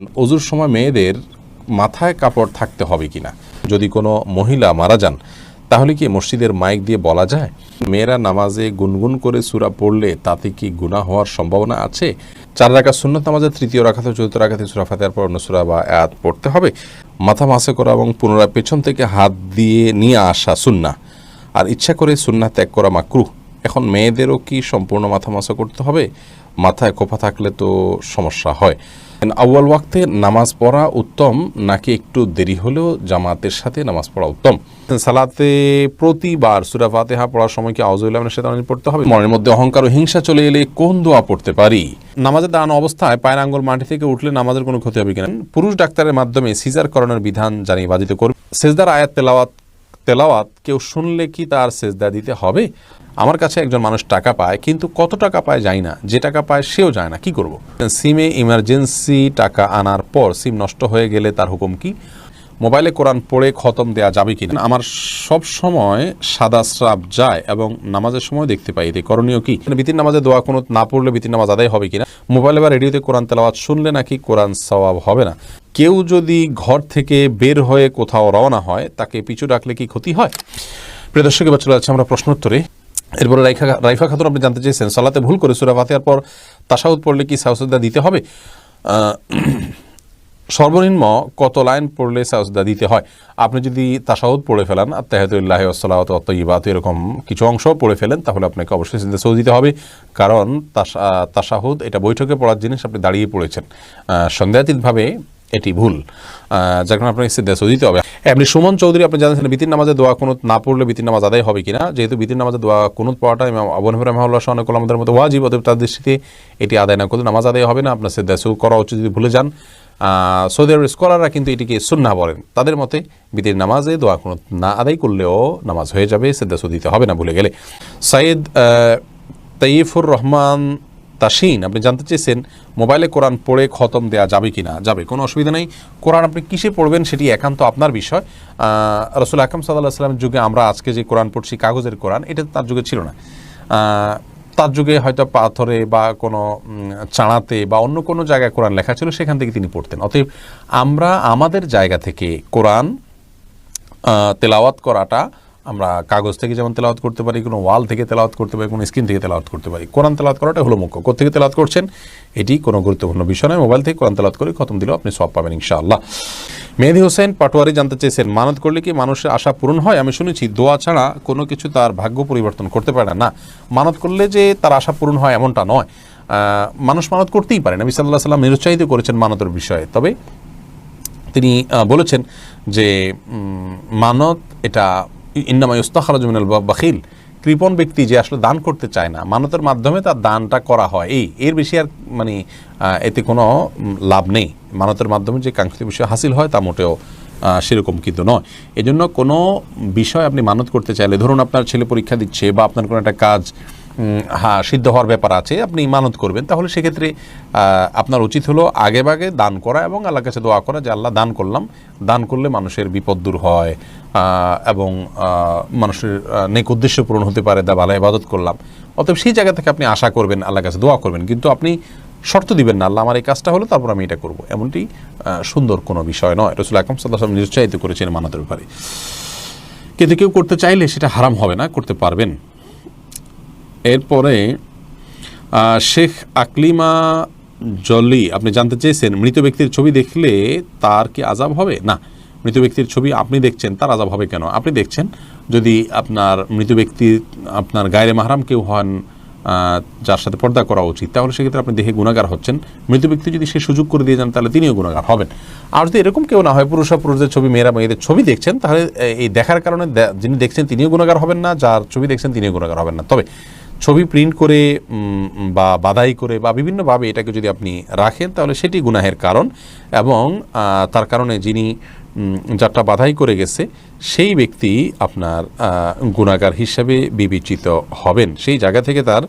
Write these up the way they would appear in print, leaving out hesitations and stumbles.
ওযুর সময় মেয়েদের মাথায় কাপড় থাকতে হবে কিনা, যদি কোনো মহিলা মারা যান তাহলে কি মসজিদের মাইক দিয়ে বলা যায় মেয়েরা নামাজে গুনগুন করে সূরা পড়লে তাতে কি গুনাহ হওয়ার সম্ভাবনা আছে? 4 রাকাত সুন্নাত নামাজের তৃতীয় রাকাত ও চতুর্থ রাকাতে সূরা ফাতিহার পর অন্য সূরা বা আয়াত পড়তে হবে। মাথা মাসে করা এবং পুনরায় পেছন থেকে হাত দিয়ে নিয়ে আসা সুন্নাহ, আর ইচ্ছা করে সুন্নাহ ত্যাগ করা মাকরুহ। এখন মেয়েদেরও কি সম্পূর্ণ মাথা মাসা করতে হবে? মাথায় খোপা থাকলে তো সমস্যা হয়। আউয়াল ওয়াক্তে নামাজ পড়া উত্তম নাকি একটু দেরি হলেও জামাতের সাথে নামাজ পড়া উত্তম? সালাতে প্রতিবার সূরা ফাতিহা পড়ার সময় কি আউযু বিল্লাহি মিনাশ শাইতানির রাজিম পড়তে হবে? মনের মধ্যে অহংকার ও হিংসা চলে এলে কোন দোয়া পড়তে পারি? নামাজে দাঁড়ানো অবস্থায় পায়ের আঙ্গুল মাটি থেকে উঠলে নামাজের কোনো ক্ষতি হবে কিনা? পুরুষ ডাক্তারের মাধ্যমে সিজার করানোর বিধান জানিয়ে বাধিত করবে। সেজদার আয়াত তেলাওয়াত কেউ শুনলে কি তার সেজদা দিতে হবে? আমার কাছে একজন মানুষ টাকা পায়, কিন্তু কত টাকা পায় জানি না, যে টাকা পায় সেও যায় না, কি করব? সিমে ইমার্জেন্সি টাকা আনার পর সিম নষ্ট হয়ে গেলে তার হুকুম কি? মোবাইলে কোরআন পড়ে খতম দেয়া যাবে কিনা? আমার সব সময় সাদা স্রাব যায় এবং নামাজের সময় দেখতে পাই, এতে করণীয় কি? বিতির নামাজে দোয়া কুনুত না পড়লে বিতির নামাজ আদায় হবে কিনা? মোবাইলে বা রেডিওতে কোরআন তেলাওয়াত শুনলে নাকি কোরআন সওয়াব হবে না? কেউ যদি ঘর থেকে বের হয়ে কোথাও রওনা হয় তাকে পিছু ডাকলে কি ক্ষতি হয়? প্রিয় দর্শক, এবার চলে যাচ্ছে আমরা প্রশ্নোত্তরে। এরপরে রাইফা খাতুন আপনি জানতে চেয়েছেন, সালাতে ভুল করে সূরা ফাতিহার পর তাশাহুদ পড়লে কি সাজদা দিতে হবে? সর্বনিম্ন কত লাইন পড়লে সাজদা দিতে হয়? আপনি যদি তাশাহুদ পড়ে ফেলেন, আত্তাহিয়াতুল্লাহি ওয়াস সালাওয়াতু ওয়াত তাইয়্যিবাত, এরকম কিছু অংশ পড়ে ফেলেন, তাহলে আপনাকে অবশ্যই সিজদা সহু দিতে হবে। কারণ তাশাহুদ এটা বৈঠকে পড়ার জিনিস, আপনি দাঁড়িয়ে পড়েছেন, সন্দেহাতীতভাবে এটি ভুল, যার কারণে আপনাকে সিজদা সহু দিতে হবে। আপনি সুমন চৌধুরী আপনি জানেন বিতির নামাজে দোয়া কুনুত না পড়লে বিতির নামাজ আদায় হবে কিনা? যেহেতু বিতির নামাজে দোয়া কুনুত পড়াটা ইমাম আবু হানিফা রাহিমাহুল্লাহ সহ অনেক উলামাদের মতো ওয়াজিব, অতএব তার দৃষ্টিতে এটি আদায় না করলে নামাজ আদায় হবে না, আপনার সিজদা সহু করা উচিত যদি ভুলে যান। সৌদি আরবের স্কলাররা কিন্তু এটিকে সুন্নাহ বলেন, তাদের মতে বিতির নামাজে দোয়া কুনুত না আদায় করলেও নামাজ হয়ে যাবে, সিজদা সহু দিতে হবে না ভুলে গেলে। সাইদ তাইফুর রহমান তাসিন আপনি জানতে চেয়েছেন মোবাইলে কোরআন পড়ে খতম দেওয়া যাবে কি না? যাবে, কোনো অসুবিধা নেই। কোরআন আপনি কিসে পড়বেন সেটি একান্ত আপনার বিষয়। রাসূল আকরাম সাল্লাল্লাহু আলাইহি ওয়াসাল্লামের যুগে আমরা আজকে যে কোরআন পড়ছি কাগজের কোরআন, এটা তার যুগে ছিল না। তার যুগে হয়তো পাথরে বা কোনো চাড়াতে বা অন্য কোনো জায়গায় কোরআন লেখা ছিল, সেখান থেকে তিনি পড়তেন। অতএব আমরা আমাদের জায়গা থেকে কোরআন তেলাওয়াত করাটা আমরা কাগজ থেকে যেমন তেলাওয়াত করতে পারি, কোনো ওয়াল থেকে তেলাওয়াত করতে পারি, কোনো স্ক্রিন থেকে তেলাওয়াত করতে পারি। কোরআন তেলাওয়াত করাটা হলো মুখ্য। কোত্থেকে তেলাওয়াত করছেন এটি কোনো গুরুত্বপূর্ণ বিষয় নয়। মোবাইল থেকে কোরআন তেলাওয়াত করে খতম দিলেও আপনি সওয়াব পাবেন ইনশাআল্লাহ। মেহেদি হোসেন পাটোয়ারি জানতে চেয়েছেন মানত করলে কি মানুষের আশা পূরণ হয়? আমি শুনেছি দোয়া ছাড়া কোনো কিছু তার ভাগ্য পরিবর্তন করতে পারে না। মানত করলে যে তার আশা পূরণ হয় এমনটা নয়। মানুষ মানত করতেই পারে, নবী সাল্লাল্লাহু আলাইহি ওয়াসাল্লাম নিরুৎসাহিত করেছেন মানতের বিষয়ে। তবে তিনি বলেছেন যে মানত এটা ইন্নামা ইস্তাখরাজু মিনাল বাখিল, কৃপণ ব্যক্তি যে আসলে দান করতে চায় না, মানতের মাধ্যমে তার দানটা করা হয়, এর বেশি আর এতে কোনো লাভ নেই। মানতের মাধ্যমে যে কাঙ্ক্ষিত বিষয় হাসিল হয় তা মোটেও সেরকম কিন্তু নয়। এজন্য কোনো বিষয় আপনি মানত করতে চাইলে, ধরুন আপনার ছেলে পরীক্ষা দিচ্ছে বা আপনার কোনো একটা কাজ সিদ্ধ হওয়ার ব্যাপার আছে, আপনি মানত করবেন, তাহলে সেক্ষেত্রে আপনার উচিত হলো আগে ভাগে দান করা এবং আল্লাহর কাছে দোয়া করা যে আল্লাহ দান করলাম, দান করলে মানুষের বিপদ দূর হয় এবং মানুষের নেক উদ্দেশ্য পূরণ হতে পারে, দা ভালো ইবাদত করলাম। অতএব সেই জায়গা থেকে আপনি আশা করবেন, আল্লাহর কাছে দোয়া করবেন, কিন্তু আপনি শর্ত দিবেন না আল্লাহ আমার এই কাজটা হলো তারপর আমি এটা করবো, এমনটি সুন্দর কোনো বিষয় নয়। রাসূল আকরাম সাল্লাল্লাহু আলাইহি ওয়াসাল্লাম নিরুৎসাহিত করেছেন মানতের ব্যাপারে। কিন্তু কেউ করতে চাইলে সেটা হারাম হবে না, করতে পারবেন। এরপরে শেখ আকলিমা জলি আপনি জানতে চেয়েছেন মৃত ব্যক্তির ছবি দেখলে তার কি আযাব হবে? না, মৃত ব্যক্তির ছবি আপনি দেখছেন, তার আযাব হবে কেন? আপনি দেখছেন, যদি আপনার মৃত ব্যক্তি আপনার গায়রে মাহরাম কেউ হন, যার সাথে পর্দা করা উচিত, তাহলে সেক্ষেত্রে আপনি দেখে গুনাহগার হচ্ছেন। মৃত ব্যক্তি যদি সে সুযোগ করে দিয়ে যান তাহলে তিনিও গুনাহগার হবেন। আর যদি এরকম কেউ না হয়, পুরুষদের ছবি মেয়েরা মেয়েদের ছবি দেখছেন, তাহলে এই দেখার কারণে যিনি দেখছেন তিনিও গুনাহগার হবেন না, যার ছবি দেখছেন তিনিও গুনাহগার হবেন না। তবে ছবি প্রিন্ট করে বা বাধাই করে বা বিভিন্নভাবে এটাকে যদি আপনি রাখেন তাহলে সেটি গুনাহের কারণ, এবং তার কারণে যিনি যারটা বাধাই করে গেছে সেই ব্যক্তি আপনার গুনাহগার হিসাবে বিবেচিত হবেন। সেই জায়গা থেকে তার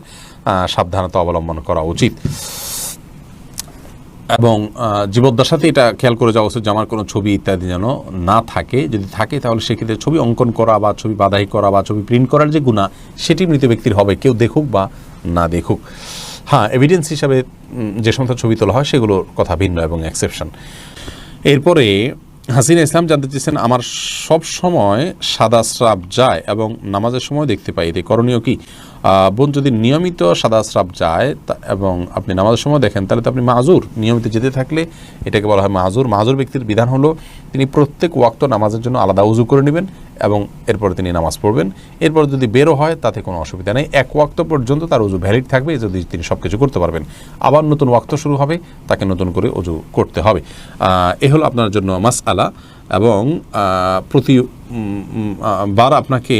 সাবধানতা অবলম্বন করা উচিত এবং জীবদ্দশাতে এটা খেয়াল করে যাওয়া উচিত যে আমার কোনো ছবি ইত্যাদি যেন না থাকে। যদি থাকে তাহলে সেক্ষেত্রে ছবি অঙ্কন করা বা ছবি বাধাই করা বা ছবি প্রিন্ট করার যে গুনাহ সেটি মৃত ব্যক্তির হবে, কেউ দেখুক বা না দেখুক। হ্যাঁ, এভিডেন্স হিসাবে যে সমস্ত ছবি তোলা হয় সেগুলোর কথা ভিন্ন এবং এক্সেপশন। এরপরে হাসিনা ইসলাম জানতে চেয়েছেন, আমার সব সময় সাদা স্রাব যায় এবং নামাজের সময় দেখতে পাই, এতে করণীয় কি? বোন, যদি নিয়মিত সাদা স্রাব যায় এবং আপনি নামাজের সময় দেখেন তাহলে তো আপনি মাজুর। নিয়মিত যেতে থাকলে এটাকে বলা হয় মাজুর। মাজুর ব্যক্তির বিধান হলো তিনি প্রত্যেক ওয়াক্ত নামাজের জন্য আলাদা উজু করে নেবেন এবং এরপরে তিনি নামাজ পড়বেন। এরপর যদি বেরো হয় তাতে কোনো অসুবিধা নেই, এক ওয়াক্ত পর্যন্ত তার উজু ভ্যালিড থাকবে, যদি তিনি সব কিছু করতে পারবেন। আবার নতুন ওয়াক্ত শুরু হবে, তাকে নতুন করে উজু করতে হবে। এ হলো আপনার জন্য মাসআলা, এবং প্রতিবার আপনাকে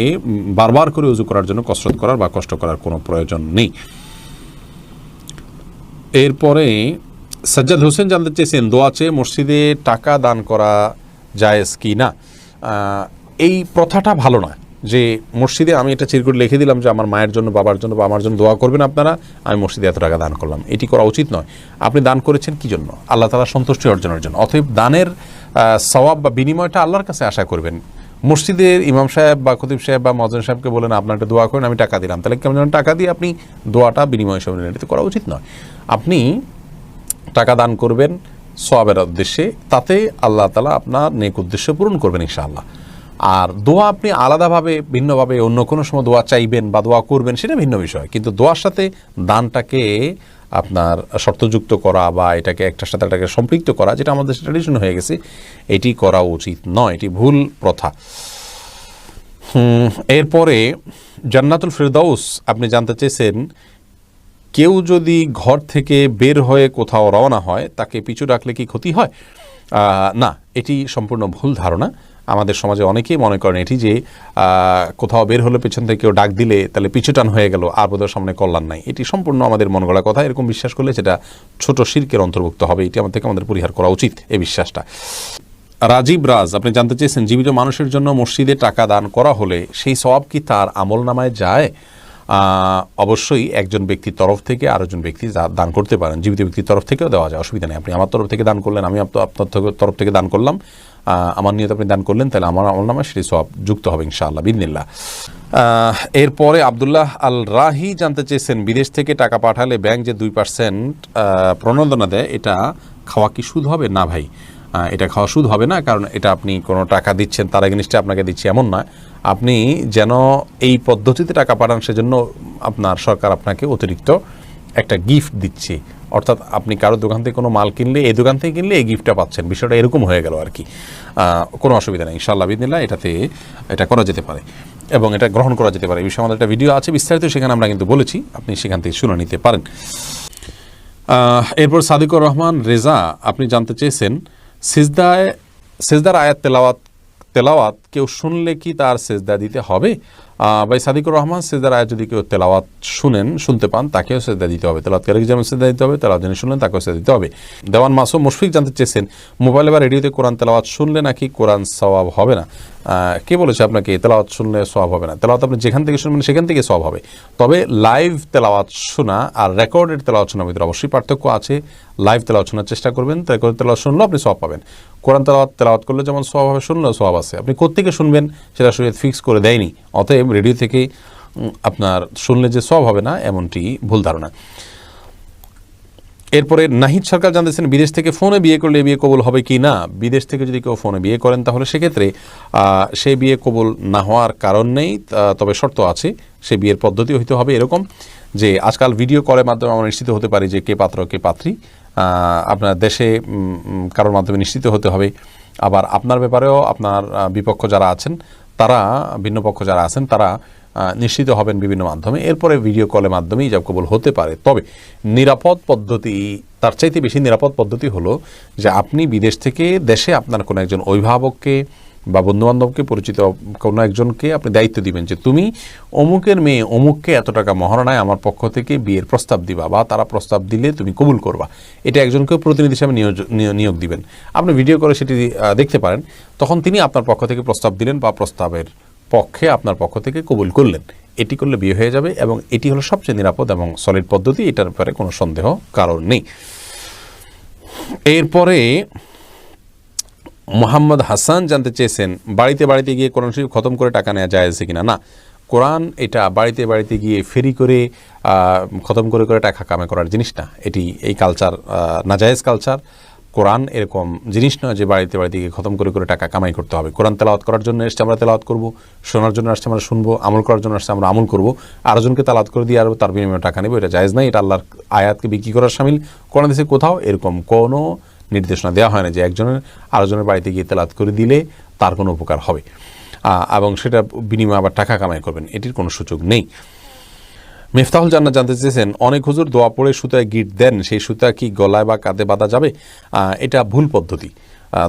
বারবার করে উজু করার জন্য কসরত করার বা কষ্ট করার কোনো প্রয়োজন নেই। এরপরে সাজ্জাদ হোসেন জানতে চেয়েছেন, দোয়া চেয়ে মসজিদে টাকা দান করা জায়েজ কি না? এই প্রথাটা ভালো না যে মসজিদে আমি এটা চিরকুট লিখে দিলাম যে আমার মায়ের জন্য, বাবার জন্য বা আমার জন্য দোয়া করবেন আপনারা, আমি মসজিদে এত টাকা দান করলাম। এটি করা উচিত নয়। আপনি দান করেছেন কি জন্য? আল্লাহ তাআলার সন্তুষ্টি অর্জনের জন্য। অতএব দানের সওয়াব বা বিনিময়টা আল্লাহর কাছে আশা করবেন। মসজিদের ইমাম সাহেব বা খতিব সাহেব বা মুয়াজ্জিন সাহেবকে বলেন আপনার একটা দোয়া করেন, আমি টাকা দিলাম, তাহলে কেমন টাকা দিয়ে আপনি দোয়াটা বিনিময় হিসেবে নিলেন, এটা করা উচিত নয়। আপনি টাকা দান করবেন সওয়াবের উদ্দেশ্যে, তাতে আল্লাহ তাআলা আপনার নেক উদ্দেশ্য পূরণ করবেন ইনশাআল্লাহ। আর দোয়া আপনি আলাদাভাবে ভিন্নভাবে অন্য কোনো সময় দোয়া চাইবেন বা দোয়া করবেন, সেটা ভিন্ন বিষয়, কিন্তু দোয়ার সাথে দানটাকে আপনার শর্তযুক্ত করা বা এটাকে একটার সাথে একটাকে সম্পৃক্ত করা, যেটা আমাদের ট্র্যাডিশন হয়ে গেছে, এটি করা উচিত নয়, এটি ভুল প্রথা। এরপরে জান্নাতুল ফেরদাউস আপনি জানতে চেয়েছেন, কেউ যদি ঘর থেকে বের হয়ে কোথাও রওনা হয় তাকে পিছু ডাকলে কি ক্ষতি হয়? না, এটি সম্পূর্ণ ভুল ধারণা। আমাদের সমাজে অনেকেই মনে করেন এটি যে কোথাও বের হলে পেছন থেকে কেউ ডাক দিলে তাহলে পিছুটান হয়ে গেল, আর বোধহয় সামনে কল্যাণ নাই। এটি সম্পূর্ণ আমাদের মন গড়া কথা। এরকম বিশ্বাস করলে সেটা ছোট শিরকের অন্তর্ভুক্ত হবে। এটি আমাদের পরিহার করা উচিত, এই বিশ্বাসটা। রাজীব রাজ আপনি জানতে চেয়েছেন, জীবিত মানুষের জন্য মসজিদে টাকা দান করা হলে সেই সওয়াব কি তার আমল নামায় যায়? অবশ্যই একজন ব্যক্তির তরফ থেকে আরেকজন ব্যক্তি দান করতে পারেন। জীবিত ব্যক্তির তরফ থেকেও দেওয়া যায়, অসুবিধা নেই। আপনি আমার তরফ থেকে দান করলেন, আমি আপনার তরফ থেকে দান করলাম, আমার নিয়ত আপনি দান করলেন, তাহলে আমার আমল নামায় সেটি সওয়াব যুক্ত হবে ইনশাআল্লাহ বিইذনিল্লাহ। এরপরে আব্দুল্লাহ আল রাহি জানতে চেয়েছেন, বিদেশ থেকে টাকা পাঠালে ব্যাংক যে 2% প্রণোদনা দেয়, এটা খাওয়া কি সুদ হবে? না ভাই, এটা খাওয়া সুদ হবে না, কারণ এটা আপনি কোনো টাকা দিচ্ছেন তার এগেইনস্টে আপনাকে দিচ্ছে এমন নয়। আপনি যেন এই পদ্ধতিতে টাকা পাঠান, সেজন্য আপনার সরকার আপনাকে অতিরিক্ত একটা গিফট দিচ্ছে। অর্থাৎ আপনি কারো দোকান থেকে কোনো মাল কিনলে, এই দোকান থেকে কিনলে এই গিফটটা পাচ্ছেন, বিষয়টা এরকম হয়ে গেল আর কি। কোনো অসুবিধা নেই ইনশাআল্লাহ বিইذনিল্লাহ, এটা করা যেতে পারে এবং এটা গ্রহণ করা যেতে পারে। এই বিষয়ে আমাদের একটা ভিডিও আছে বিস্তারিত, সেখানে আমরা কিন্তু বলেছি, আপনি সেখান থেকে শুনে নিতে পারেন। এরপর সাদিকুর রহমান রেজা আপনি জানতে চেয়েছেন, সেজদার আয়াত তেলাওয়াত কেউ শুনলে কি তার সেজদা দিতে হবে? ভাই সাদিকুর রহমান, সেজদার আয়াত যদি কেউ তেলাওয়াত শুনতে পান তাকেও সেজদা দিতে হবে। তেলাওয়াতকারীকে যেমন সেজদা দিতে হবে, তেলাওয়াত যিনি শুনলেন তাকেও সেজদা দিতে হবে। দেওয়ান মাসুম মুশফিক জানতে চেয়েছেন, মোবাইলে বা রেডিওতে কোরআন তেলাওয়াত শুনলে নাকি কোরআন সওয়াব হবে না? কে বলেছে আপনাকে তেলাওয়াত শুনলে সওয়াব হবে না? তেলাওয়াত আপনি যেখান থেকে শুনবেন সেখান থেকে সওয়াব হবে। তবে লাইভ তেলাওয়াত শোনা আর রেকর্ডেড তেলাওয়াত শোনার ভিতরে অবশ্যই পার্থক্য আছে। লাইভ তেলাওয়াত শোনার চেষ্টা করবেন, রেকর্ডেড তেলাওয়াত শুনলেও আপনি সওয়াব পাবেন। কোরআন তেলাওয়াত করলে যেমন সওয়াব হবে, শুনলেও সওয়াব আছে। আপনি কোত্থেকে শুনবেন সেটা শরীয়ত ফিক্স করে দেয়নি, অতএব রেডিও থেকে আপনার শুনলে যে সওয়াব হবে না এমনটি ভুল ধারণা। এরপরে নাহিদ সরকার জানতেছেন, বিদেশ থেকে ফোনে বিয়ে করলে বিয়ে কবুল হবে কি না? বিদেশ থেকে যদি কেউ ফোনে বিয়ে করেন তাহলে সেক্ষেত্রে সেই বিয়ে কবুল না হওয়ার কারণ নেই, তবে শর্ত আছে। সে বিয়ের পদ্ধতি হইতে হবে এরকম যে আজকাল ভিডিও কলের মাধ্যমে আমরা নিশ্চিত হতে পারি যে কে পাত্র কে পাত্রী। আপনার দেশে কারোর মাধ্যমে নিশ্চিত হতে হবে। আবার আপনার ব্যাপারেও আপনার বিপক্ষ যারা আছেন তারা, ভিন্ন পক্ষ যারা আছেন তারা নিশ্চিত হবেন বিভিন্ন মাধ্যমে। এরপরে ভিডিও কলের মাধ্যমে ইজাব কবুল হতে পারে। তবে নিরাপদ পদ্ধতি, তার চাইতে বেশি নিরাপদ পদ্ধতি হলো যে আপনি বিদেশ থেকে দেশে আপনার কোনো একজন অভিভাবককে বা বন্ধুবান্ধবকে, পরিচিত কোনো একজনকে আপনি দায়িত্ব দিবেন যে তুমি অমুকের মেয়ে অমুককে এত টাকা মহারণায় আমার পক্ষ থেকে বিয়ের প্রস্তাব দিবা, বা তারা প্রস্তাব দিলে তুমি কবুল করবা। এটা একজনকে প্রতিনিধি হিসাবে নিয়োগ দিবেন। আপনি ভিডিও করে সেটি দেখতে পারেন। তখন তিনি আপনার পক্ষ থেকে প্রস্তাব দিলেন বা প্রস্তাবের পক্ষে আপনার পক্ষ থেকে কবুল করলেন। এটি করলে বিয়ে হয়ে যাবে এবং এটি হলো সবচেয়ে নিরাপদ এবং সলিড পদ্ধতি, এটার ব্যাপারে কোনো সন্দেহ কারণ নেই। এরপরে মোহাম্মদ হাসান জানতে চেয়েছেন, বাড়িতে গিয়ে কোরআন শরীফ খতম করে টাকা নেওয়া যায় কিনা? না, কোরআন এটা বাড়িতে বাড়িতে গিয়ে ফেরি করে খতম করে করে টাকা কামাই করার জিনিস না। এই কালচার নাজায়েজ কালচার। কোরআন এরকম জিনিস নয় যে বাড়িতে বাড়িতে গিয়ে খতম করে করে টাকা কামাই করতে হবে। কোরআন তেলাওয়াত করার জন্য এসছে, আমরা তেলাওয়াত করব, শোনার জন্য আসছে আমরা শুনবো, আমল করার জন্য আসছে আমরা আমল করব, আরেকজনকে তেলাওয়াত করে দিয়ে আর তার বিনিময়ে টাকা নেব, এটা জায়েজ নাই। এটা আল্লাহর আয়াতকে বিক্রি করার শামিল। কোরআন দেশে কোথাও এরকম কোনো নির্দেশনা দেওয়া হয় না যে একজনের আরেকজনের বাড়িতে গিয়ে তেলাওয়াত করে দিলে তার কোনো উপকার হবে এবং সেটা বিনিময়ে আবার টাকা কামাই করবেন, এটির কোনো সুযোগ নেই। মিফতাহুল জান্নাত জানতে চেয়েছেন, অনেক হুজুর দোয়া পড়ে সুতায় গিট দেন, সেই সুতা কি গলায় বা কাঁধে বাঁধা যাবে? এটা ভুল পদ্ধতি।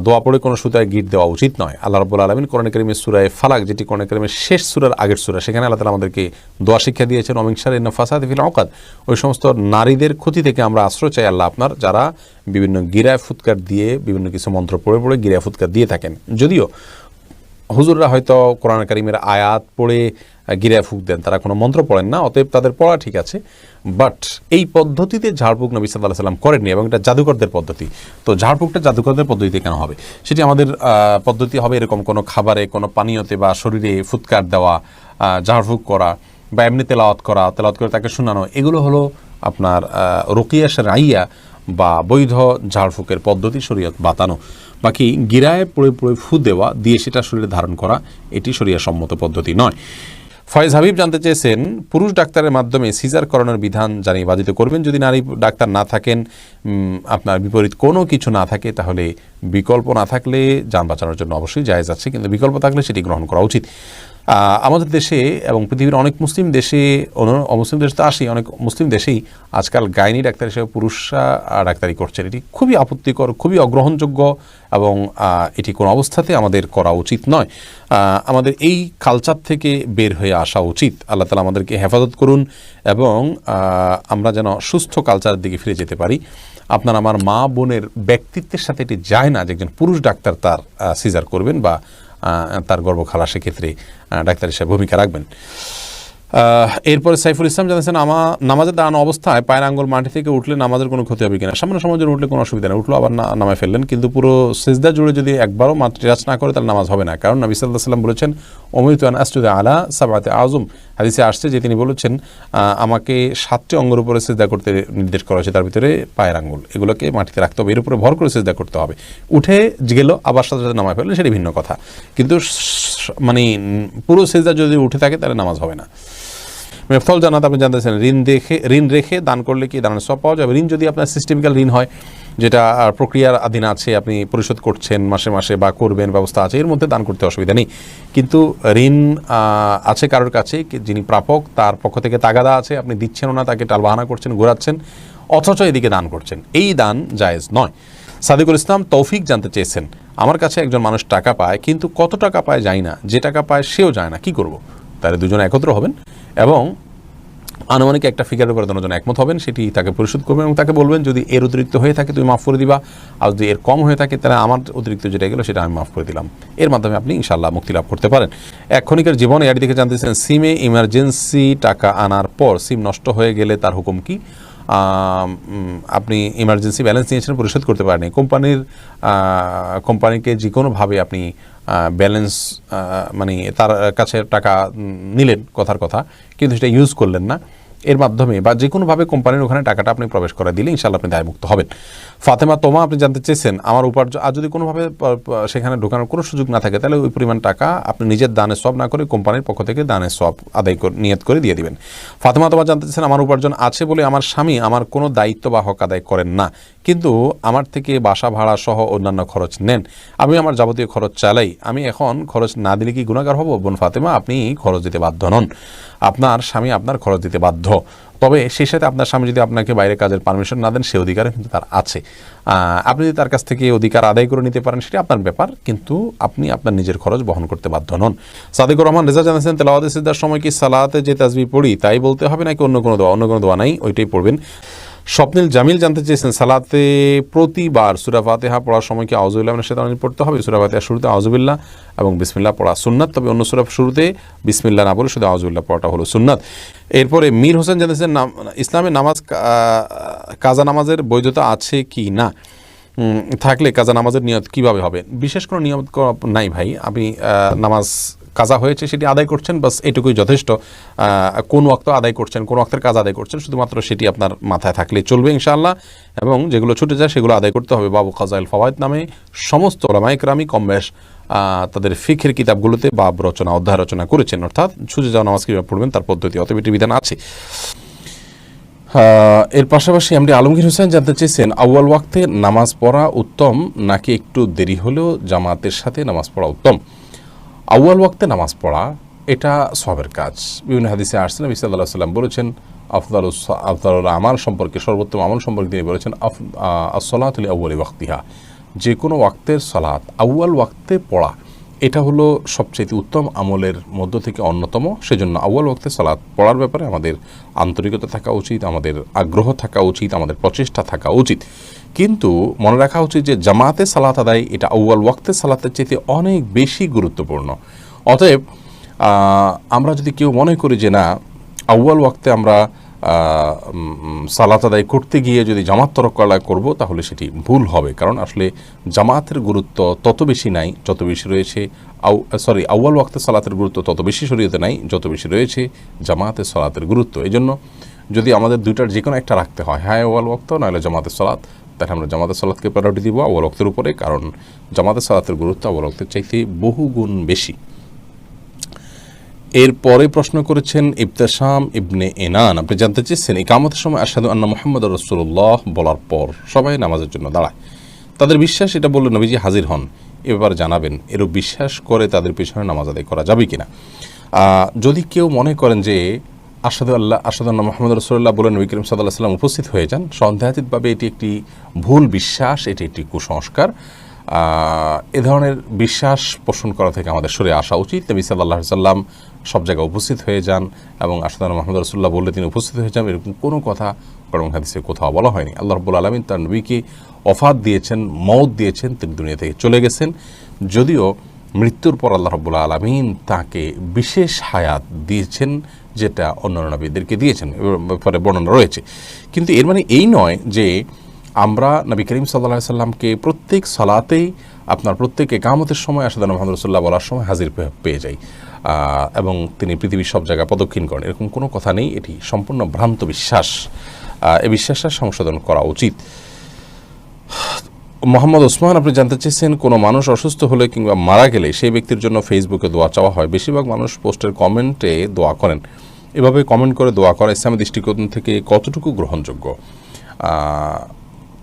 দোয়া পড়ে কোনো সুতায় গিট দেওয়া উচিত নয়। আল্লাহ রাব্বুল আলামিন কোরআন কারীমের সূরা ফালাক, যেটি কোরআন কারীমের শেষ সূরার আগের সূরা, সেখানে আল্লাহ তাআলা আমাদেরকে দোয়া শিক্ষা দিয়েছেন, ওয়া মিন শাররি নাফাসাতি ফিল উকাদ। ওই সমস্ত নারীদের ক্ষতি থেকে আমরা আশ্রয় চাই আল্লাহ আপনার, যারা বিভিন্ন গিরায় ফুৎকার দিয়ে বিভিন্ন কিছু মন্ত্র পড়ে পড়ে গিরায় ফুৎকার দিয়ে থাকেন। যদিও হুজুররা হয়তো কোরআন কারীমের আয়াত পড়ে গিরায় ফুঁক দেন, তারা কোনো মন্ত্র পড়েন না, অতএব তাদের পড়া ঠিক আছে। বাট এই পদ্ধতিতে ঝাড়ফুঁক নবী সাল্লাল্লাহু আলাইহি সাল্লাম করেননি, এবং এটা জাদুকরদের পদ্ধতি। তো ঝাড়ফুঁকটা জাদুকরদের পদ্ধতিতে কেন হবে? সেটি আমাদের পদ্ধতি হবে এরকম কোনো খাবারে, কোনো পানীয়তে বা শরীরে ফুৎকার দেওয়া, ঝাড়ফুঁক করা বা এমনি তেলাওয়াত করে তাকে শোনানো, এগুলো হলো আপনার রুকিয়া শারঈয়া বা বৈধ ঝাড়ফুঁকের পদ্ধতি, শরীয়ত বাতানো। বাকি গিরায় পড়ে পড়ে ফু দেওয়া দিয়ে সেটা শরীরে ধারণ করা, এটি শরীয়ত সম্মত পদ্ধতি নয়। ফয়েজ হাবিব জানতে চেয়েছেন, পুরুষ ডাক্তারের মাধ্যমে সিজার করানোর বিধান জানিয়ে বাধিত করবেন। যদি নারী ডাক্তার না থাকেন, আপনার বিপরীত কোনো কিছু না থাকে, তাহলে বিকল্প না থাকলে যান বাঁচানোর জন্য অবশ্যই জায়েজ আছে, কিন্তু বিকল্প থাকলে সেটি গ্রহণ করা উচিত। আমাদের দেশে এবং পৃথিবীর অনেক মুসলিম দেশে, অমুসলিম দেশে তো আসি, অনেক মুসলিম দেশেই আজকাল গাইনি ডাক্তার হিসেবে পুরুষরা ডাক্তারি করছেন। এটি খুবই আপত্তিকর, খুবই অগ্রহণযোগ্য, এবং এটি কোনো অবস্থাতে আমাদের করা উচিত নয়। আমাদের এই কালচার থেকে বের হয়ে আসা উচিত। আল্লাহ তাআলা আমাদেরকে হেফাজত করুন এবং আমরা যেন সুস্থ কালচারের দিকে ফিরে যেতে পারি। আপনার আমার মা বোনের ব্যক্তিত্বের সাথে এটি যায় না যে একজন পুরুষ ডাক্তার তার সিজার করবেন বা তার গর্ভখালাসের ক্ষেত্রে ডাক্তার হিসেবে ভূমিকা রাখবেন। এরপরে সাইফুল ইসলাম জানাচ্ছেন, নামাজের দাঁড়ানো অবস্থায় পায়ের আঙ্গুল মাটি থেকে উঠলে নামাজের কোনো ক্ষতি হবে কিনা? সামান্য সময় জন্য উঠলে কোনো অসুবিধা নেই, উঠলো আবার নামায় ফেললেন, কিন্তু পুরো সিজদা জুড়ে যদি একবারও মাটি টাচ না করে তাহলে নামাজ হবে না। কারণ নবী সাল্লাল্লাহু আলাইহি ওয়াসাল্লাম বলেছেন, উমিরতু আন আসজুদা আলা সাবআতি আযম। হাদিসে আসছে যে তিনি বলেছেন, আমাকে 7টি অঙ্গের উপরে সিজদা করতে নির্দেশ করা হয়েছে, তার ভিতরে পায়ের আঙ্গুল, এগুলোকে মাটিতে রাখতে হবে, এর উপরে ভর করে সিজদা করতে হবে। উঠে গেল আবার সাথে সাথে নামায় ফেললেন, সেটি ভিন্ন কথা, কিন্তু মানে পুরো সিজদা যদি উঠে থাকে তাহলে নামাজ হবে না। মিফতাহুল জান্নাত আপনি জানতেছেন, ঋণ রেখে দান করলে কি দানের সওয়াব পাওয়া যাবে? ঋণ যদি আপনার সিস্টেমিক্যাল ঋণ হয়, যেটা প্রক্রিয়ার অধীন আছে, আপনি পরিশোধ করছেন মাসে মাসে বা করবেন, ব্যবস্থা আছে, এর মধ্যে দান করতে অসুবিধা নেই। কিন্তু ঋণ আছে কারোর কাছে, যিনি প্রাপক, তার পক্ষ থেকে তাগাদা আছে, আপনি দিচ্ছেনও না, তাকে টালবাহানা করছেন, ঘোরাচ্ছেন, অথচ এদিকে দান করছেন, এই দান জায়েজ নয়। সাদিকুল ইসলাম তৌফিক জানতে চেয়েছেন, আমার কাছে একজন মানুষ টাকা পায়, কিন্তু কত টাকা পায় জানি না, যে টাকা পায় সেও যায় না, কি করব? তাহলে দুজনে একত্র হবেন এবং আনুমানিক একটা ফিগারের উপরে দুজন একমত হবেন, সেটি তাকে পরিশোধ করবেন এবং তাকে বলবেন, যদি এর অতিরিক্ত হয়ে থাকে তুমি মাফ করে দিবা, আর যদি এর কম হয়ে থাকে তাহলে আমার অতিরিক্ত যেটা গেলো সেটা আমি মাফ করে দিলাম। এর মাধ্যমে আপনি ইনশাআল্লাহ মুক্তি লাভ করতে পারেন। এক্ষণিকের জীবনে এর দিকে জানতেছেন, সিমে ইমার্জেন্সি টাকা আনার পর সিম নষ্ট হয়ে গেলে তার হুকুম কি? আপনি ইমার্জেন্সি ব্যালেন্স নিয়েছেন, পরিশোধ করতে পারেনি, কোম্পানিকে যে কোনোভাবে আপনি ব্যালেন্স মানে তার কাছে টাকা নিলেন, কথার কথা, কিন্তু সেটা ইউজ করলেন না, এর মাধ্যমে বা যে কোনোভাবে কোম্পানির ওখানে টাকাটা আপনি প্রবেশ করে দিলে ইনশাআল্লাহ আপনি দায়মুক্ত হবেন। ফাতেমা তোমা আপনি জানতে চেয়েছেন, আমার উপার্জন আর যদি কোনোভাবে সেখানে ঢোকানোর কোনো সুযোগ না থাকে, তাহলে ওই পরিমাণ টাকা আপনি নিজের দানের সওয়াব না করে কোম্পানির পক্ষ থেকে দানের সওয়াব আদায় করে নিয়ত করে দিয়ে দিবেন। ফাতেমা তোমা জানতে চেয়েছেন, আমার উপার্জন আছে বলে আমার স্বামী আমার কোনো দায়িত্ব বা হক আদায় করেন না, কিন্তু আমার থেকে বাসা ভাড়া সহ অন্যান্য খরচ নেন, আমি আমার যাবতীয় খরচ চালাই, আমি এখন খরচ না দিলে কি গুনাহগার হব? বোন ফাতেমা, আপনি খরচ দিতে বাধ্য নন, আপনার স্বামী আপনার খরচ দিতে বাধ্য। তবে সেই সাথে আপনার স্বামী যদি আপনাকে বাইরে কাজের পারমিশন না দেন, সে অধিকার কিন্তু তার আছে, আপনি যদি তার কাছ থেকে অধিকার আদায় করে নিতে পারেন সেটা আপনার ব্যাপার, কিন্তু আপনি আপনার নিজের খরচ বহন করতে বাধ্য নন। সাদিকুর রহমান রেজা জানাচ্ছেন, তেলাওয়াতে সিজদার সময় কি সালাতে যে তাসবিহ পড়ি তাই বলতে হবে নাকি অন্য কোনো দোয়া? অন্য কোনো দোয়া নাই, ওইটাই পড়বেন। স্বপ্নিল জামিল জানতে চেয়েছেন, সালাতে প্রতিবার সূরা ফাতিহা পড়ার সময় কি আউযুবিল্লাহি মিনাশ শাইতানির রাজিম পড়তে হবে? সূরা ফাতিহার শুরুতে আউযুবিল্লাহ এবং বিসমিল্লাহ পড়া সুন্নাত, তবে অন্য সূরার শুরুতে বিসমিল্লাহ না বলে শুধু আউযুবিল্লাহ পড়াটা হলো সুন্নাত। এরপরে মীর হোসেন জানতেছেন, ইসলামে নামাজ কাজা নামাজের বৈধতা আছে কি না? থাকলে কাজা নামাজের নিয়ত কিভাবে হবে? বিশেষ কোনো নিয়ত নাই ভাই, আপনি নামাজ কাজা হয়েছে সেটি আদায় করছেন, বাস এটুকুই যথেষ্ট। কোন ওয়াক্ত আদায় করছেন, কোন ওয়াক্তের কাজ আদায় করছেন, শুধুমাত্র সেটি আপনার মাথায় থাকলে চলবে ইনশাআল্লাহ। এবং যেগুলো ছুটে যায় সেগুলো আদায় করতে হবে। বাবু কাজাইল ফাওয়ায়েদ নামে সমস্ত উলামায়ে কেরামি কম বেশ তাদের ফিকহের কিতাবগুলোতে বাব রচনা, অধ্যায় রচনা করেছেন, অর্থাৎ ছুটে যাওয়া নামাজ কীভাবে পড়বেন তার পদ্ধতি, অতএব এটি বিধান আছে। এর পাশাপাশি এমডি আলমগীর হোসেন জানতে চেয়েছেন, আউয়াল ওয়াক্তে নামাজ পড়া উত্তম নাকি একটু দেরি হলেও জামাতের সাথে নামাজ পড়া উত্তম? আউয়াল ওয়াক্তে নামাজ পড়া এটা সওয়াবের কাজ। বিভিন্ন হাদিসে আসছে, নবী সাল্লাল্লাহু আলাইহি ওয়াসাল্লাম বলেছেন, আফদালুল আমাল সম্পর্কে, সর্বোত্তম আমল সম্পর্কে তিনি বলেছেন, আস-সালাতু লিআউয়ালি ওয়াক্তিহা, যে কোনো ওয়াক্তের সালাত আউয়াল ওয়াক্তে পড়া এটা হলো সবচেয়ে উত্তম আমলের মধ্য থেকে অন্যতম। সেজন্য আউয়াল ওয়াক্তে সালাত পড়ার ব্যাপারে আমাদের আন্তরিকতা থাকা উচিত, আমাদের আগ্রহ থাকা উচিত, আমাদের প্রচেষ্টা থাকা উচিত। কিন্তু মনে রাখা উচিত যে জামাতে সালাত আদায় এটা আউয়াল ওয়াক্তে সালাতের চাইতে অনেক বেশি গুরুত্বপূর্ণ। অতএব আমরা যদি কেউ মনে করি যে না আউয়াল ওয়াক্তে আমরা সালাত আদায় করতে গিয়ে যদি জামাত তরক করব, তাহলে সেটি ভুল হবে। কারণ আসলে জামাতের গুরুত্ব তত বেশি নাই যত বেশি রয়েছে আউয়াল ওয়াক্তে সালাতের গুরুত্ব তত বেশি শরীয়তে নাই যত বেশি রয়েছে জামাতের সালাতের গুরুত্ব। এই জন্য যদি আমাদের দুইটার যে কোনো একটা রাখতে হয়, হ্যাঁ আউয়াল ওয়াক্ত নাহলে জামাতের সালাত, তাহলে আমরা জামাতের সালাতকে প্রায়োরিটি দিব আউয়াল ওয়াক্তের উপরে, কারণ জামাতের সালাতের গুরুত্ব আউয়াল ওয়াক্তের চাইতে বহু গুণ বেশি। এরপরে প্রশ্ন করেছেন ইবতেসাম ইবনে এনান, আপনি জানতে চেয়েছেন ইকামতের সময় আশহাদু আন্না মুহাম্মাদুর রাসূলুল্লাহ বলার পর সবাই নামাজের জন্য দাঁড়ায়, তাদের বিশ্বাস এটা বললে নবীজি হাজির হন, এ ব্যাপারে জানাবেন। এরূপ বিশ্বাস করে তাদের পিছনে নামাজ আদায় করা যাবে কিনা? যদি কেউ মনে করেন যে আশহাদু আন্না মুহাম্মাদুর রাসূলুল্লাহ বলে নবী করিম সাল্লাল্লাহু আলাইহি ওয়াসাল্লাম উপস্থিত হয়ে যান, সন্দেহাতীতভাবে এটি একটি ভুল বিশ্বাস, এটি একটি কুসংস্কার। এ ধরনের বিশ্বাস পোষণ করা থেকে আমাদের সরে আসা উচিত। নবী সাল্লাল্লাহু আলাইহি ওয়াসাল্লাম সব জায়গায় উপস্থিত হয়ে যান এবং আশহাদু আন্না মুহাম্মাদুর রাসূলুল্লাহ বললে তিনি উপস্থিত হয়ে যান, এরকম কোনো কথা কোরআন হাদিসে কোথাও বলা হয়নি। আল্লাহ রাব্বুল আলামিন তার নবীকে ওফাত দিয়েছেন, মওত দিয়েছেন, তিনি দুনিয়া থেকে চলে গেছেন। যদিও মৃত্যুর পর আল্লাহ রাব্বুল আলামিন তাকে বিশেষ হায়াত দিয়েছেন, যেটা অন্যান্য নবীদেরকে দিয়েছেন, ব্যাপারে বর্ণনা রয়েছে। কিন্তু এর মানে এই নয় যে আমরা নবী করিম সাল্লাল্লাহু আলাইহি সাল্লামকে প্রত্যেক সালাতেই আপনার প্রত্যেক ইকামতের সময় আশহাদু আন্না মুহাম্মাদুর রাসূলুল্লাহ বলার সময় হাজির পেয়ে যাই এবং তিনি পৃথিবীর সব জায়গায় প্রদক্ষিণ করেন, এরকম কোনো কথা নেই। এটি সম্পূর্ণ ভ্রান্ত বিশ্বাস। এই বিশ্বাসটা সংশোধন করা উচিত। মোহাম্মদ ওসমান, আপনি জানতে চেয়েছেন কোনো মানুষ অসুস্থ হলে কিংবা মারা গেলে সেই ব্যক্তির জন্য ফেসবুকে দোয়া চাওয়া হয়, বেশিরভাগ মানুষ পোস্টের কমেন্টে দোয়া করেন, এভাবে কমেন্ট করে দোয়া করা ইসলামী দৃষ্টিকোণ থেকে কতটুকু গ্রহণযোগ্য?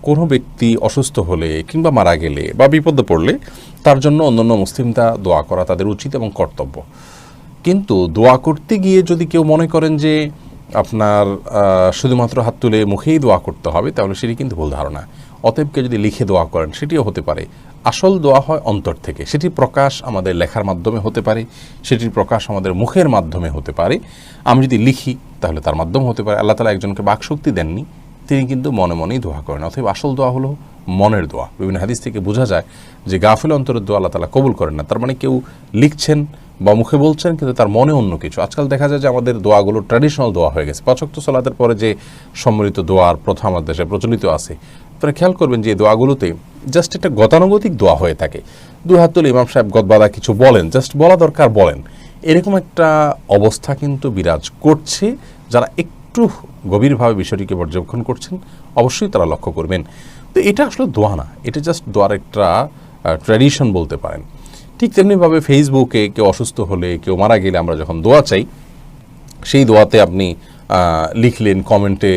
কোনো ব্যক্তি অসুস্থ হলে কিংবা মারা গেলে বা বিপদে পড়লে তার জন্য অন্যান্য মুসলিমরা দোয়া করা তাদের উচিত এবং কর্তব্য। কিন্তু দোয়া করতে গিয়ে যদি কেউ মনে করেন যে আপনার শুধুমাত্র হাত তুলে মুখেই দোয়া করতে হবে, তাহলে সেটি কিন্তু ভুল ধারণা। অতএব কেউ যদি লিখে দোয়া করেন সেটিও হতে পারে। আসল দোয়া হয় অন্তর থেকে, সেটি প্রকাশ আমাদের লেখার মাধ্যমে হতে পারে, সেটির প্রকাশ আমাদের মুখের মাধ্যমে হতে পারে। আমি যদি লিখি তাহলে তার মাধ্যমে হতে পারে। আল্লাহ তাআলা একজনকে বাকশক্তি দেননি, তিনি কিন্তু মনে মনেই দোয়া করেন। অতএব আসল দোয়া হলো মনের দোয়া। বিভিন্ন হাদিস থেকে বোঝা যায় যে গাফিল অন্তরের দোয়া আল্লাহ তাআলা কবুল করেন না। তার মানে কেউ লিখছেন বা মুখে বলছেন কিন্তু তার মনে অন্য কিছু। আজকাল দেখা যায় যে আমাদের দোয়াগুলো ট্র্যাডিশনাল দোয়া হয়ে গেছে। ৫ ওয়াক্ত সালাতের পরে যে সম্মিলিত দোয়ার প্রথা আমাদের দেশে প্রচলিত আছে, আপনারা খেয়াল করবেন যে এই দোয়াগুলোতে জাস্ট একটা গতানুগতিক দোয়া হয়ে থাকে। দুই হাত তুলে ইমাম সাহেব গদবাদা কিছু বলেন, জাস্ট বলা দরকার বলেন, এরকম একটা অবস্থা কিন্তু বিরাজ করছে। যারা একটু গভীরভাবে বিষয়টিকে পর্যবেক্ষণ করছেন অবশ্যই তারা লক্ষ্য করবেন। তো এটা আসলে দোয়া না, এটা জাস্ট দোয়ার একটা ট্র্যাডিশন বলতে পারেন। ঠিক তেমনিভাবে ফেসবুকে কেউ অসুস্থ হলে, কেউ মারা গেলে আমরা যখন দোয়া চাই, সেই দোয়াতে আপনি লিখলেন, কমেন্টে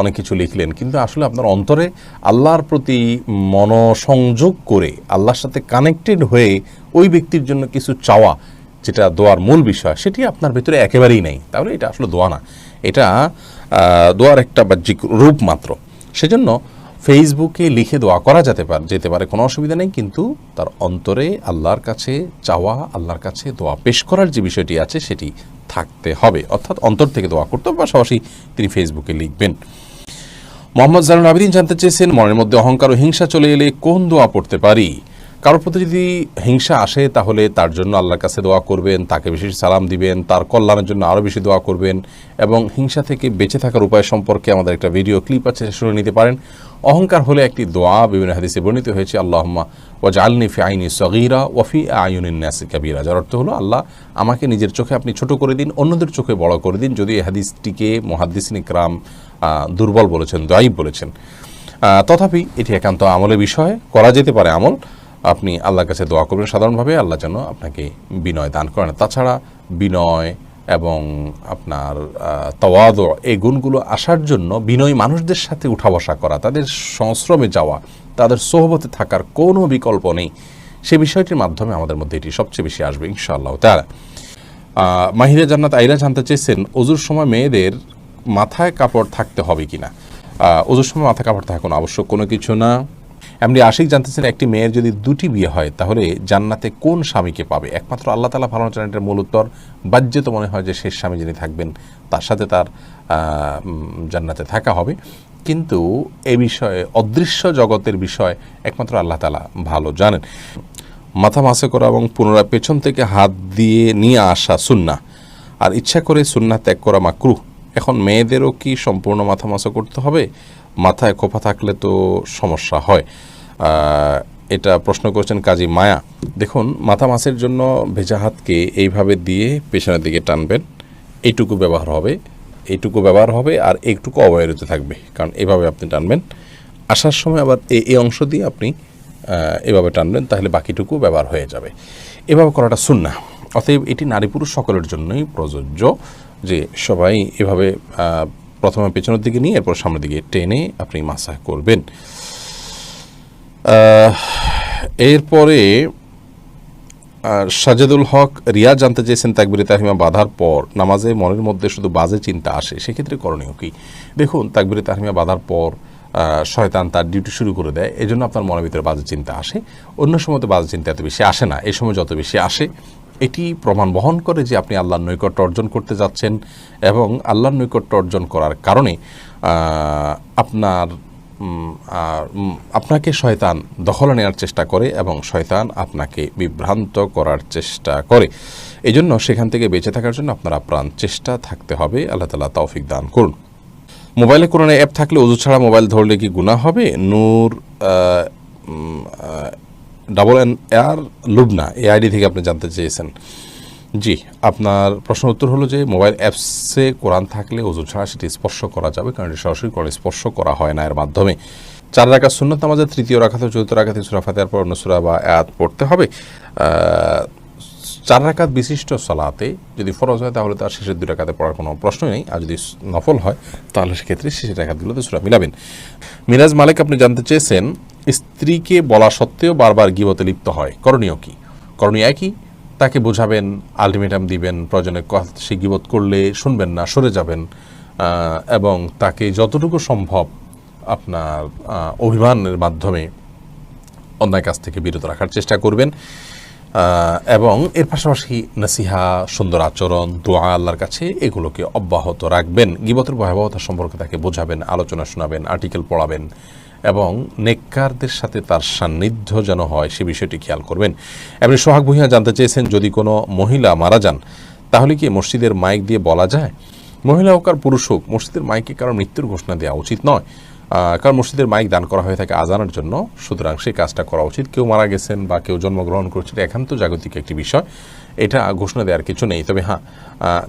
অনেক কিছু লিখলেন, কিন্তু আসলে আপনার অন্তরে আল্লাহর প্রতি মনোসংযোগ করে আল্লাহর সাথে কানেক্টেড হয়ে ওই ব্যক্তির জন্য কিছু চাওয়া, যেটা দোয়ার মূল বিষয়, সেটি আপনার ভেতরে একেবারেই নেই। তাহলে এটা আসলে দোয়া না, এটা দোয়ার একটা বাহ্যিক রূপ মাত্র। সেজন্য ফেসবুকে লিখে দোয়া করা যেতে পারে, কোনো অসুবিধা নেই, কিন্তু তার অন্তরে আল্লাহর কাছে চাওয়া, আল্লাহর কাছে দোয়া পেশ করার যে বিষয়টি আছে সেটি থাকতে হবে। অর্থাৎ অন্তর থেকে দোয়া করতে হবে, পাশাপাশি তিনি ফেসবুকে লিখবেন। মোহাম্মদ জানুল আবেদিন জানতে চেয়েছেন মনের মধ্যে অহংকার ও হিংসা চলে এলে কোন দোয়া পড়তে পারি? কারোর প্রতি যদি হিংসা আসে তাহলে তার জন্য আল্লাহর কাছে দোয়া করবেন, তাকে বেশি সালাম দিবেন, তার কল্যাণের জন্য আরও বেশি দোয়া করবেন, এবং হিংসা থেকে বেঁচে থাকার উপায় সম্পর্কে আমাদের একটা ভিডিও ক্লিপ আছে, শুনে নিতে পারেন। অহংকার হলে একটি দোয়া বিভিন্ন হাদিসে বর্ণিত হয়েছে, আল্লাহুম্মা ওয়াজআলনি ফি আইনি সগীরা ওয়া ফি আয়ুনিন নাসি কাবীরা, যার অর্থ হলো আল্লাহ আমাকে নিজের চোখে আপনি ছোট করে দিন, অন্যদের চোখে বড় করে দিন। যদি এই হাদিসটিকে মুহাদ্দিসিন ইকরাম দুর্বল বলেছেন, দায়ীফ বলেছেন, তথাপি এটি একান্ত আমলের বিষয়, করা যেতে পারে আমল। আপনি আল্লাহর কাছে দোয়া করবেন সাধারণভাবে, আল্লাহ যেন আপনাকে বিনয় দান করেন। তাছাড়া বিনয় এবং আপনার তাওয়াদু, এই গুণগুলো আসার জন্য বিনয়ী মানুষদের সাথে উঠা বসা করা, তাদের সংস্রমে যাওয়া, তাদের সোহবতে থাকার কোনো বিকল্প নেই। সে বিষয়টির মাধ্যমে আমাদের মধ্যে এটি সবচেয়ে বেশি আসবে ইনশাআল্লাহ তাআলা। মাহিরা জান্নাত আইরা জানতে চেয়েছেন, ওযুর সময় মেয়েদের মাথায় কাপড় থাকতে হবে কিনা। ওযুর সময় মাথায় কাপড় থাকা কোনো আবশ্যক কোনো কিছু না। এমনি আশিক জানতেছেন, একটি মেয়ের যদি দুটি বিয়ে হয় তাহলে জান্নাতে কোন স্বামীকে পাবে? একমাত্র আল্লাহ তাআলা ভালো জানেন। এটার মূল উত্তর, বাহ্যত মনে হয় যে শেষ স্বামী যিনি থাকবেন তার সাথে তার জান্নাতে থাকা হবে, কিন্তু এ বিষয়ে অদৃশ্য জগতের বিষয় একমাত্র আল্লাহ তাআলা ভালো জানেন। মাথা মাসে করা এবং পুনরায় পেছন থেকে হাত দিয়ে নিয়ে আসা সুন্নাহ, আর ইচ্ছা করে সুন্নাহ ত্যাগ করা মাকরুহ। এখন মেয়েদেরও কি সম্পূর্ণ মাথা মাসা করতে হবে? মাথায় খোপা থাকলে তো সমস্যা হয়। এটা প্রশ্ন করেছেন কাজী মায়া। দেখুন, মাথা মাসের জন্য ভেজা হাতকে এইভাবে দিয়ে পেছনের দিকে টানবেন, এইটুকু ব্যবহার হবে, আর এইটুকু অবহেলিত থাকবে, কারণ এভাবে আপনি টানবেন। আসার সময় আবার এই অংশ দিয়ে আপনি এভাবে টানবেন, তাহলে বাকিটুকু ব্যবহার হয়ে যাবে। এভাবে করাটা সুন্নাহ। অতএব এটি নারী পুরুষ সকলের জন্যই প্রযোজ্য, যে সবাই এভাবে প্রথমে পেছনের দিকে নিয়ে এরপর সামনের দিকে টেনে আপনি মাসাহ করবেন। এরপরে সাজেদুল হক রিয়া জানতে চেয়েছেন, তাকবীরে তাহরিমা বাঁধার পর নামাজে মনের মধ্যে শুধু বাজে চিন্তা আসে, সেক্ষেত্রে করণীয় কি? দেখুন, তাকবীরে তাহরিমা বাঁধার পর শয়তান তার ডিউটি শুরু করে দেয়, এজন্য আপনার মনের ভিতরে বাজে চিন্তা আসে। অন্য সময় তো বাজে চিন্তা এত বেশি আসে না, এই সময় যত বেশি আসে এটি প্রমাণ বহন করে যে আপনি আল্লাহর নৈকট্য অর্জন করতে যাচ্ছেন, এবং আল্লাহর নৈকট্য অর্জন করার কারণে আপনাকে শয়তান দখলে নেওয়ার চেষ্টা করে এবং শয়তান আপনাকে বিভ্রান্ত করার চেষ্টা করে। এই জন্য সেখান থেকে বেঁচে থাকার জন্য আপনার আপ্রাণ চেষ্টা থাকতে হবে। আল্লাহ তাআলা তৌফিক দান করুন। মোবাইলে কোনো অ্যাপ থাকলে ওযু ছাড়া মোবাইল ধরলে কি গুনাহ হবে? নূর AR লুবনা এই আইডি থেকে আপনি জানতে চেয়েছেন। জি, আপনার প্রশ্ন উত্তর হলো যে মোবাইল অ্যাপসে কোরআন থাকলে ওযু ছাড়া সেটি স্পর্শ করা যাবে, কারণ এটি সরাসরি কোরআন স্পর্শ করা হয় না এর মাধ্যমে। 4 রাকাত সুন্নাত নামাজের তৃতীয় রাকাত ও চতুর্থ রাকাতে সূরা ফাতিহার পর অন্য সূরা বা আয়াত পড়তে হবে। 4 রাকাত বিশিষ্ট সালাতে যদি ফরজ হয় তাহলে তার শেষের 2 রাকাতে পড়ার কোনো প্রশ্নই নেই, আর যদি নফল হয় তাহলে সেক্ষেত্রে শেষের রাকাতগুলোতে সূরা মিলাবেন। মিরাজ মালিক আপনি জানতে চেয়েছেন, স্ত্রীকে বলা সত্ত্বেও বারবার গীবতে লিপ্ত হয়, করণীয় কি? করণীয় একই, তাকে বোঝাবেন, আলটিমেটাম দিবেন, প্রয়োজনে সে গীবত করলে শুনবেন না, সরে যাবেন, এবং তাকে যতটুকু সম্ভব আপনার অভিমানের মাধ্যমে অন্যায় কাজ থেকে বিরত রাখার চেষ্টা করবেন, এবং এর পাশাপাশি নসিহা, সুন্দর আচরণ, দোয়া আল্লাহর কাছে এগুলোকে অব্যাহত রাখবেন। গীবতের ভয়াবহতা সম্পর্কে তাকে বোঝাবেন, আলোচনা শোনাবেন, আর্টিকেল পড়াবেন, এবং নেককারদের সাথে তার সান্নিধ্য যেন হয় সে বিষয়টি খেয়াল করবেন। এমনি সোহাগ ভূঁইয়া জানতে চেয়েছেন, যদি কোনো মহিলা মারা যান তাহলে কি মসজিদের মাইক দিয়ে বলা যায়? মহিলা হোক আর পুরুষ হোক, মসজিদের মাইকে কারণ মৃত্যুর ঘোষণা দেওয়া উচিত নয়, কারণ মসজিদের মাইক দান করা হয়ে থাকে আজানের জন্য, সুতরাং সেই কাজটা করা উচিত। কেউ মারা গেছেন বা কেউ জন্মগ্রহণ করছে, একান্ত জাগতিক একটি বিষয়, এটা ঘোষণা দেওয়ার কিছু নেই। তবে হ্যাঁ,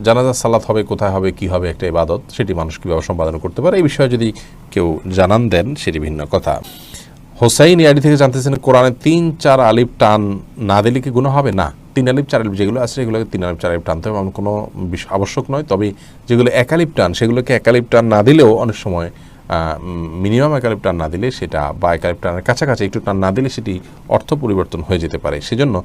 জানাজার সালাত হবে, কোথায় হবে, কী হবে, একটা ইবাদত, সেটি মানুষ কীভাবে সম্পাদন করতে পারে এই বিষয়ে যদি কেউ জানান দেন সেটি ভিন্ন কথা। হোসাইন ইয়াডি থেকে জানতেছেন, কোরআনে 3-4 আলিফ টান না দিলে কি গুনাহ হবে? না, 3 আলিফ 4 আলিফ যেগুলো আছে সেগুলোকে 3 আলিফ 4 আলিফ টানতে হবে, এমন কোনো আবশ্যক নয়। তবে যেগুলো 1 আলিফ টান সেগুলোকে 1 আলিফ টান না দিলেও অনেক সময় মিনিমাম 1 আলিফ টান না দিলে সেটা, বা 1 আলিফ টানের কাছাকাছি একটু টান না দিলে সেটি অর্থ পরিবর্তন হয়ে যেতে পারে, সেজন্য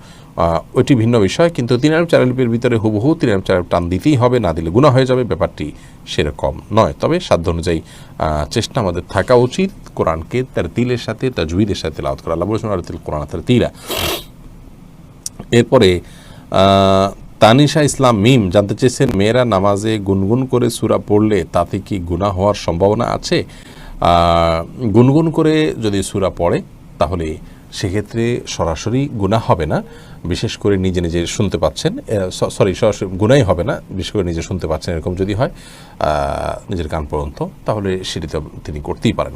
ওইটি ভিন্ন বিষয়। কিন্তু 3 আলিফ 4 আলিফের ভিতরে হুবহু 3 আলিফ 4 আলিফ টান দিতেই হবে, না দিলে গুনাহ হয়ে যাবে, ব্যাপারটি সেরকম নয়। তবে সাধ্য অনুযায়ী চেষ্টা আমাদের থাকা উচিত কোরআনকে তারতিলের সাথে, তাজউইদের সাথে তেলাওয়াত করা। আল্লাহ বলেছেন, আরতিল কোরআন তারতিলা। এরপরে তানিশা ইসলাম মিম জানতে চেয়েছেন, মেয়েরা নামাজে গুনগুন করে সূরা পড়লে তাতে কি গুনাহ হওয়ার সম্ভাবনা আছে? গুনগুন করে যদি সূরা পড়ে তাহলে সেক্ষেত্রে সরাসরি গুনাহ হবে না, বিশেষ করে নিজে নিজে শুনতে পাচ্ছেন, সরাসরি গুনাই হবে না, বিশেষ করে নিজে শুনতে পাচ্ছেন এরকম যদি হয় নিজের কান পর্যন্ত, তাহলে সেটি তো তিনি করতেই পারেন।